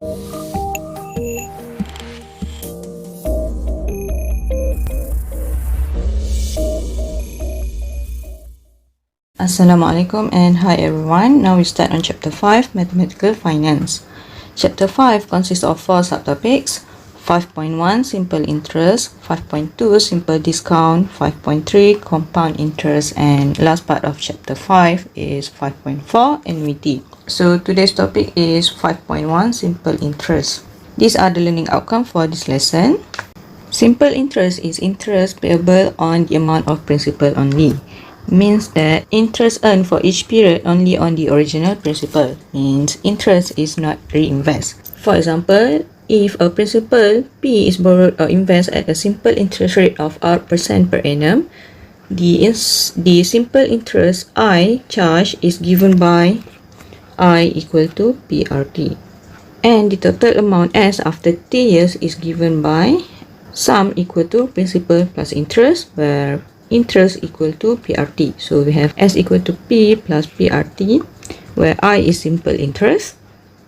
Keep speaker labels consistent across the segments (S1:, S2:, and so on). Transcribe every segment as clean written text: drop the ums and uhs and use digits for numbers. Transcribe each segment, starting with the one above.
S1: Assalamualaikum and hi everyone. Now we start on chapter 5, Mathematical Finance. Chapter 5 consists of 4 subtopics: 5.1 Simple Interest, 5.2 Simple Discount, 5.3 Compound Interest, and last part of chapter 5 is 5.4 Annuity. So today's topic is 5.1 Simple Interest. These are the learning outcomes for this lesson. Simple interest is interest payable on the amount of principal only. Means that interest earned for each period only on the original principal. Means interest is not reinvest. For example, if a principal P is borrowed or invest at a simple interest rate of R% per annum, the simple interest I charge is given by I equal to PRT. And the total amount S after 3 years is given by sum equal to principal plus interest, where interest equal to PRT. So we have S equal to P plus PRT, where I is simple interest,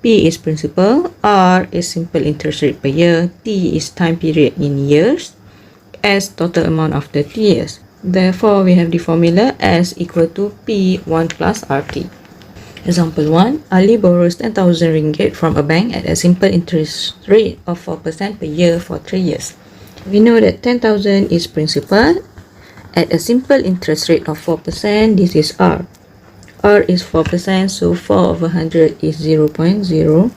S1: P is principal, R is simple interest rate per year, T is time period in years, S total amount after 3 years. Therefore, we have the formula S equal to P1 plus RT. Example 1. Ali borrows 10,000 ringgit from a bank at a simple interest rate of 4% per year for 3 years. We know that 10,000 is principal. At a simple interest rate of 4%, this is R. R is 4%, so 4 over 100 is 0.04.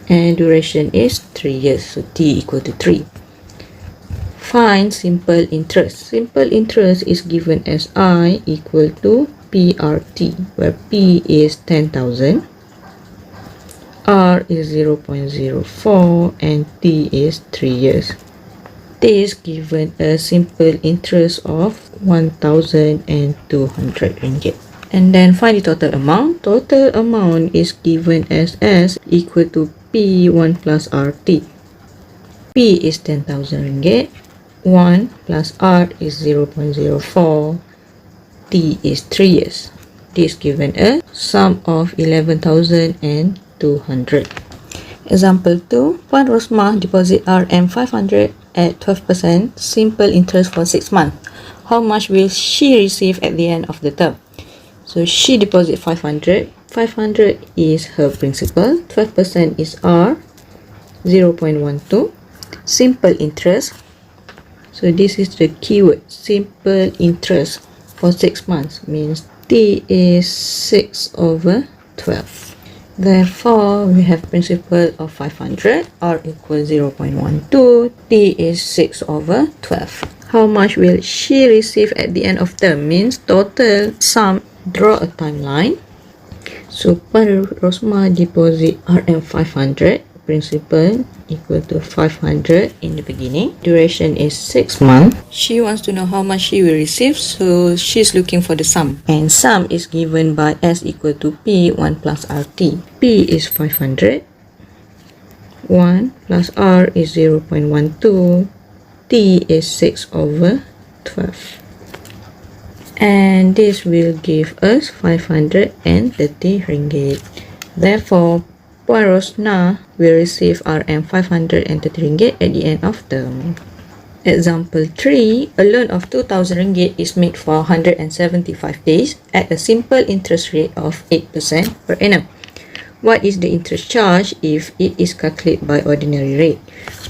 S1: And duration is 3 years, so T equal to 3. Find simple interest. Simple interest is given as I equal to PRT, where P is 10,000, R is 0.04, and T is 3 years. This given a simple interest of 1,200 ringgit. And then find the total amount. Total amount is given as S equal to P1 plus RT. P is 10,000 ringgit. 1 plus R is 0.04. T is 3 years. This given a sum of 11,200. Example 2. Puan Rosmah deposit RM500 at 12% simple interest for 6 months. How much will she receive at the end of the term? So she deposit 500. 500 is her principal. 12% is R. 0.12. Simple interest. So this is the keyword. Simple interest for 6 months means T is 6 over 12. Therefore, we have principal of 500, R equals 0.12, T is 6 over 12. How much will she receive at the end of term? Means total sum. Draw a timeline. So, Puan Rosmah deposit RM500, principal equal to 500 in the beginning. Duration is 6 months. She wants to know how much she will receive, so she's looking for the sum. And sum is given by S equal to P1 plus RT. P is 500. 1 plus R is 0.12. T is 6 over 12. And this will give us 530 ringgit. Therefore, Puan Rosmah will receive RM530 ringgit at the end of term. Example 3. A loan of 2,000 ringgit is made for 175 days at a simple interest rate of 8% per annum. What is the interest charge if it is calculated by ordinary rate?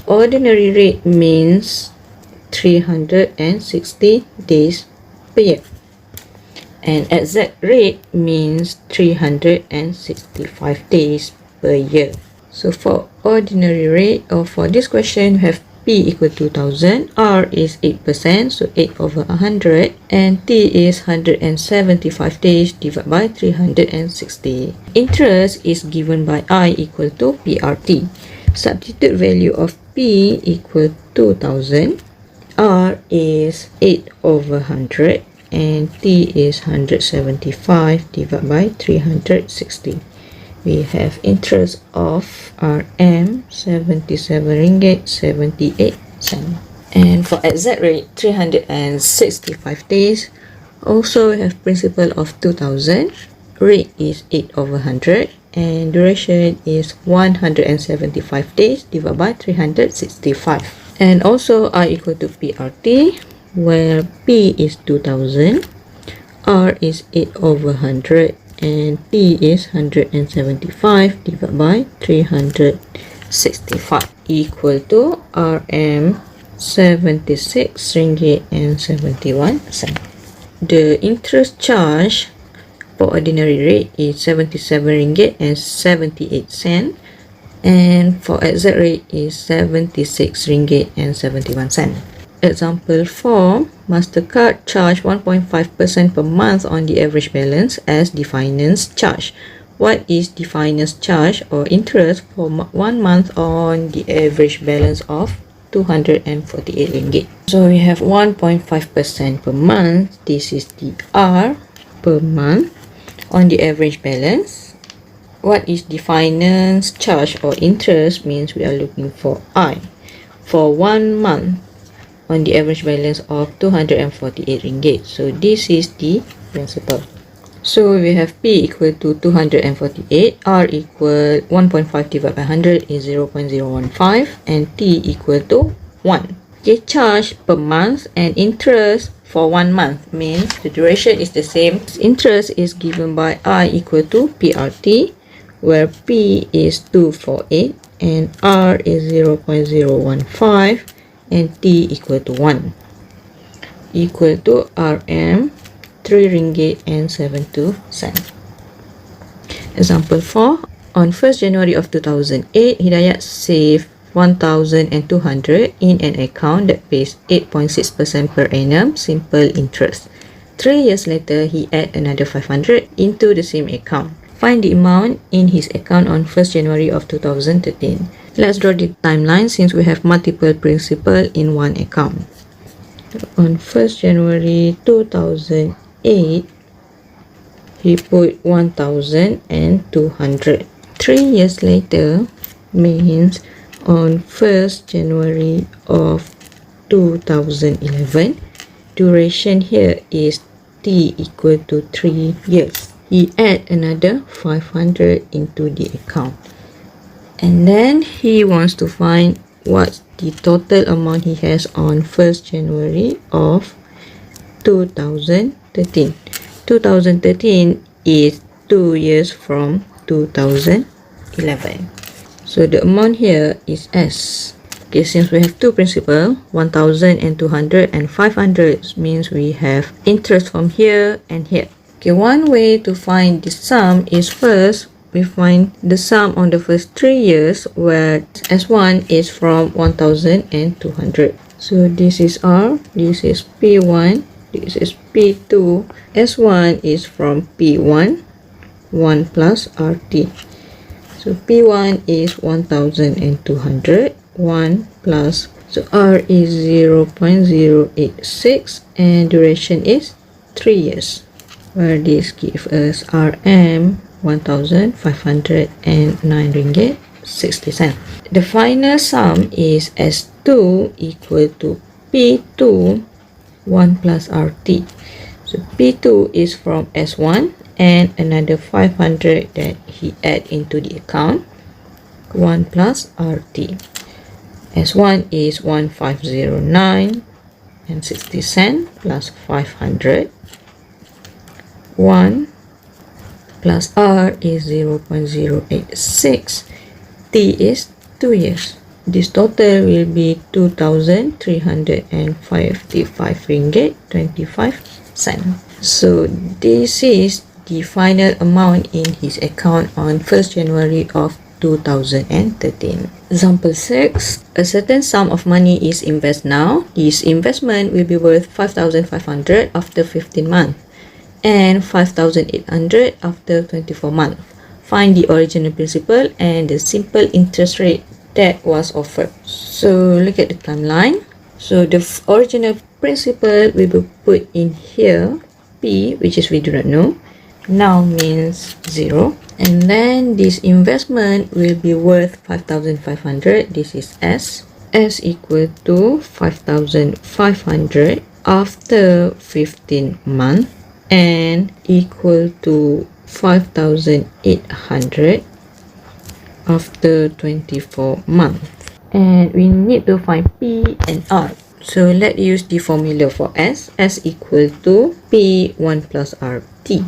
S1: Ordinary rate means 360 days per year. And exact rate means 365 days per year. So for ordinary rate, or for this question, we have P equal to 2,000, R is 8%, so 8 over 100, and T is 175 days divided by 360. Interest is given by I equal to PRT. Substitute value of P equal to 2,000, R is 8 over 100, and T is 175 divided by 360. We have interest of RM 77 ringgit 78 cent. And for exact rate 365 days. Also we have principal of 2,000. Rate is 8 over 100 and duration is 175 days divided by 365. And also R equal to PRT, where P is 2000, R is 8 over 100, and T is 175 divided by 365 equal to RM 76 ringgit and 71 cent. The interest charge for ordinary rate is 77 ringgit and 78 cent, and for exact rate is 76 ringgit and 71 cent. Example 4, Mastercard charge 1.5% per month on the average balance as the finance charge. What is the finance charge or interest for 1 month on the average balance of 248 ringgit? So we have 1.5% per month. This is the R per month on the average balance. What is the finance charge or interest means we are looking for I for 1 month on the average balance of 248 ringgit. So this is the principal. So we have P equal to 248, R equal 1.5 divided by 100 is 0.015, and T equal to 1. Okay, charge per month and interest for 1 month means the duration is the same. Interest is given by I equal to PRT, where P is 248 and R is 0.015 and T equal to 1 equal to RM 3 ringgit and 72 cent. Example 4, on 1st January of 2008, Hidayat saved 1,200 in an account that pays 8.6% per annum simple interest. 3 years later, he added another 500 into the same account. Find the amount in his account on 1st January of 2013. Let's draw the timeline since we have multiple principal in one account. On 1st January 2008, he put 1,200. 3 years later means on 1st January of 2011, duration here is T equal to 3 years. He add another 500 into the account. And then he wants to find what's the total amount he has on 1st January of 2013. 2013 is 2 years from 2011. So the amount here is S. Okay, since we have two principal, 1,200 and 500 means we have interest from here and here. Okay, one way to find the sum is first we find the sum on the first 3 years where S1 is from 1,200. So this is R, this is P1, this is P2. S1 is from P1, 1 plus RT. So P1 is 1,200, 1 plus, so R is 0.086 and duration is 3 years, where this gives us RM 1,509 ringgit 60 cent. The final sum is S2 equal to P2 1 plus RT. So P2 is from S1 and another 500 that he add into the account, 1 plus RT. S1 is 1,509 and 60 cent plus 500. 1 plus R is 0.086. T is 2 years. This total will be 2,355 ringgit 25 cent. So this is the final amount in his account on 1st January of 2013. Example 6. A certain sum of money is invested now. This investment will be worth 5,500 after 15 months and 5,800 after 24 months. Find the original principal and the simple interest rate that was offered. So look at the timeline. So the original principal will be put in here, P, which is we do not know. Now means 0. And then this investment will be worth 5,500. This is S. S equal to 5,500 after 15 months and equal to 5,800 after 24 months. And we need to find P and R. So let's use the formula for S. S equal to P1 plus RT,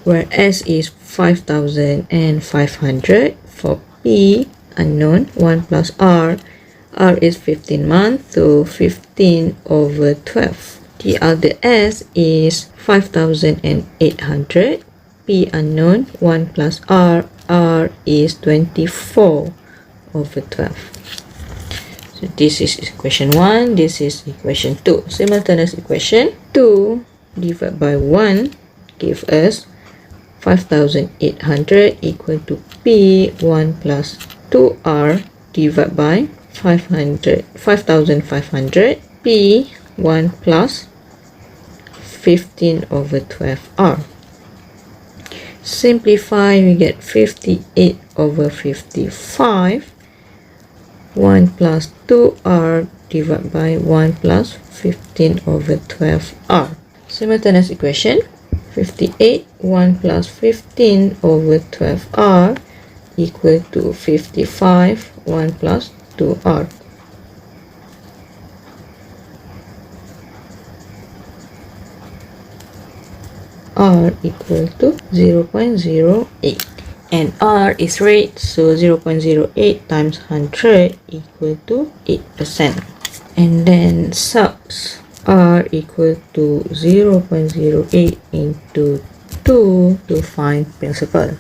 S1: where S is 5,500. For P, unknown, 1 plus R. R is 15 months, so 15 over 12. The other S is 5,800. P unknown, 1 plus R. R is 24 over 12. So this is equation 1, this is equation 2. Simultaneous equation 2 divided by 1 give us 5,800 equal to P1 plus 2R divided by 5,500 P1 plus 15 over 12R. Simplify, we get 58 over 55. 1 plus 2R divided by 1 plus 15 over 12R. Simultaneous equation, 58, 1 plus 15 over 12R equal to 55, 1 plus 2R. R equal to 0.08. And R is rate, so 0.08 times 100 equal to 8%. And then subs R equal to 0.08 into 2 to find principal.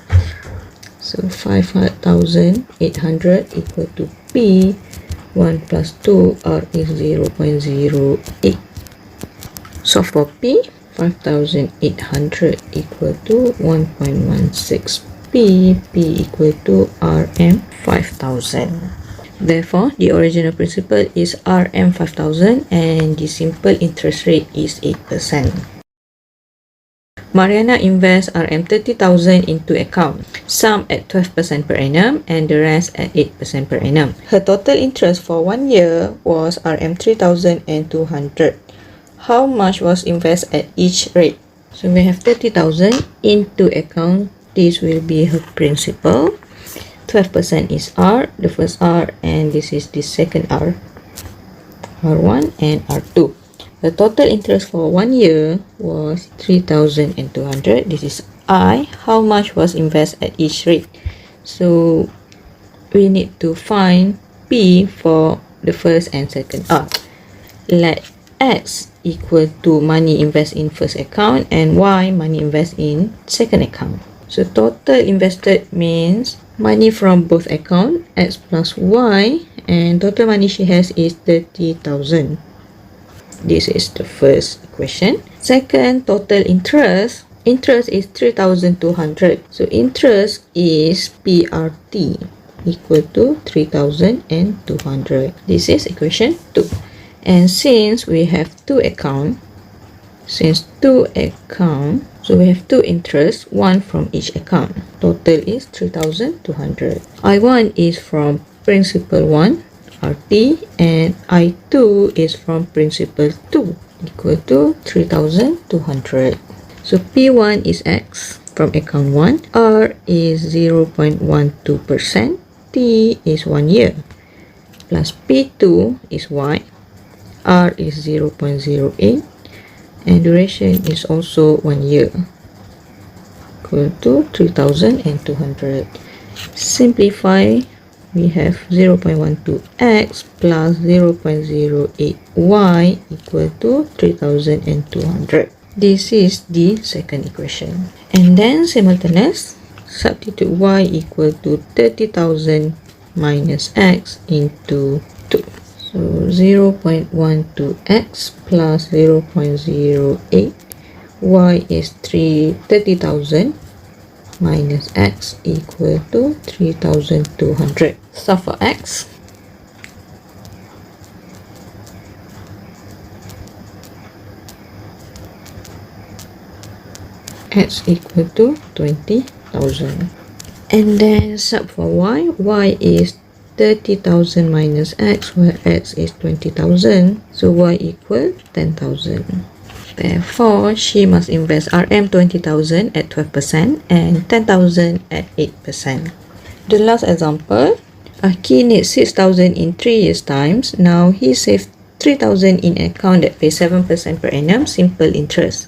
S1: So 5,800 equal to P, 1 plus 2, R is 0.08. So for P, 5,800 equal to 1.16. P equal to RM 5,000. Therefore, the original principal is RM 5,000 and the simple interest rate is 8%. Mariana invests RM 30,000 into account, some at 12% per annum and the rest at 8% per annum. Her total interest for 1 year was RM 3,200. How much was invested at each rate? So we have 30,000 into account. This will be her principal. 12% is R, the first R, and this is the second R. R1 and R2. The total interest for 1 year was 3,200. This is I. How much was invested at each rate? So we need to find P for the first and second R. Let X equal to money invest in first account and Y money invest in second account. So total invested means money from both accounts, X plus Y, and total money she has is 30,000. This is the first equation. Second, total interest. Interest is 3,200. So interest is PRT equal to 3,200. This is equation 2. And since we have two accounts, so we have two interests, one from each account. Total is 3,200. I1 is from principal 1, RT, and I2 is from principal 2, equal to 3,200. So P1 is X from account 1, R is 0.12%, T is 1 year, plus P2 is Y, R is 0.08, and duration is also 1 year, equal to 3,200. Simplify, we have 0.12x plus 0.08y equal to 3,200. This is the second equation. And then simultaneous, substitute y equal to 30,000 minus x into 2. So 0.12x plus 0.08, y is 30,000 minus x equal to 3,200. So for x, x equal to 20,000. And then sub for y, y is 30,000 minus x, where x is 20,000, so y equal 10,000. Therefore, she must invest RM 20,000 at 12% and 10,000 at 8%. The last example, Aki needs 6,000 in 3 years' time. Now he saved 3,000 in an account that pays 7% per annum, simple interest.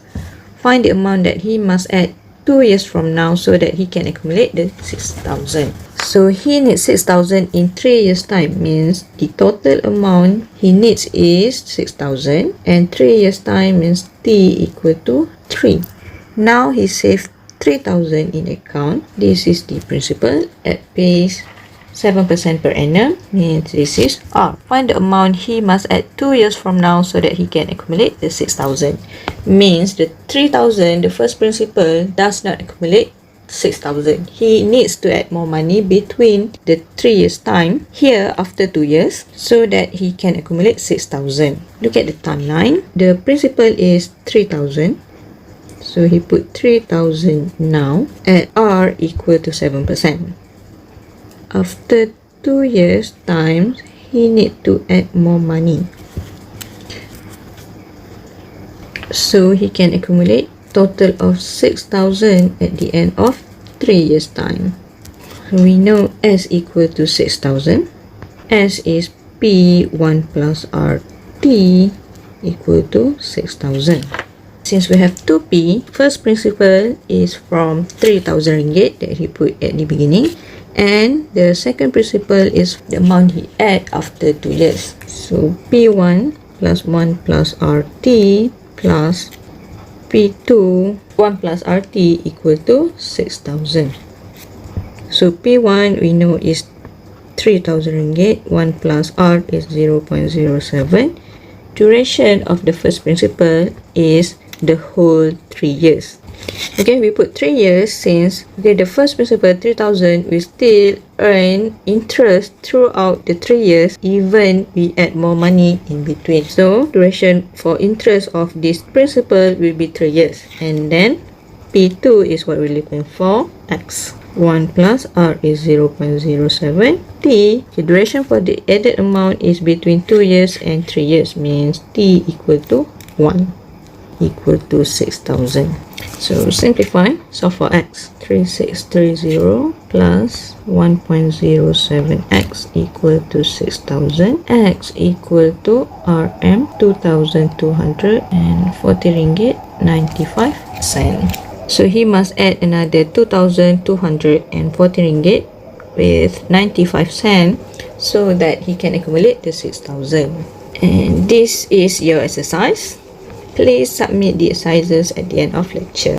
S1: Find the amount that he must add 2 years from now so that he can accumulate the 6,000. So he needs 6,000 in 3 years' time, means the total amount he needs is 6,000, and 3 years' time means T equal to 3. Now he saved 3,000 in account. This is the principal at pays 7% per annum, means this is R. Find the amount he must add 2 years from now so that he can accumulate the 6,000. Means the 3,000, the first principal, does not accumulate 6,000. He needs to add more money between the 3 years time here after 2 years so that he can accumulate 6,000. Look at the timeline. The principal is 3,000. So he put 3,000 now at R equal to 7%. After 2 years time, he need to add more money. So he can accumulate total of 6,000 at the end of 3 years time. We know S equal to 6,000. S is P1 plus RT equal to 6,000. Since we have 2P, first principal is from 3,000 ringgit that he put at the beginning, and the second principal is the amount he add after 2 years. So P1 plus 1 plus RT plus P2 1 plus RT equal to 6,000. So P1 we know is 3,000 ringgit, 1 plus R is 0.07. Duration of the first principal is the whole 3 years. Okay, we put 3 years since the first principal 3,000 we still earn interest throughout the 3 years, even we add more money in between. So duration for interest of this principal will be 3 years, and then P2 is what we're looking for, X. 1 plus R is 0.07. T, the duration for the added amount is between 2 years and 3 years, means T equal to 1 equal to 6,000. So simplify, solve for X. 3630 plus 1.07x equal to 6,000. X equal to RM 2,240 ringgit 95 cent. So he must add another 2,240 ringgit with 95 cent so that he can accumulate the 6,000. And this is your exercise. Please submit the exercises at the end of lecture.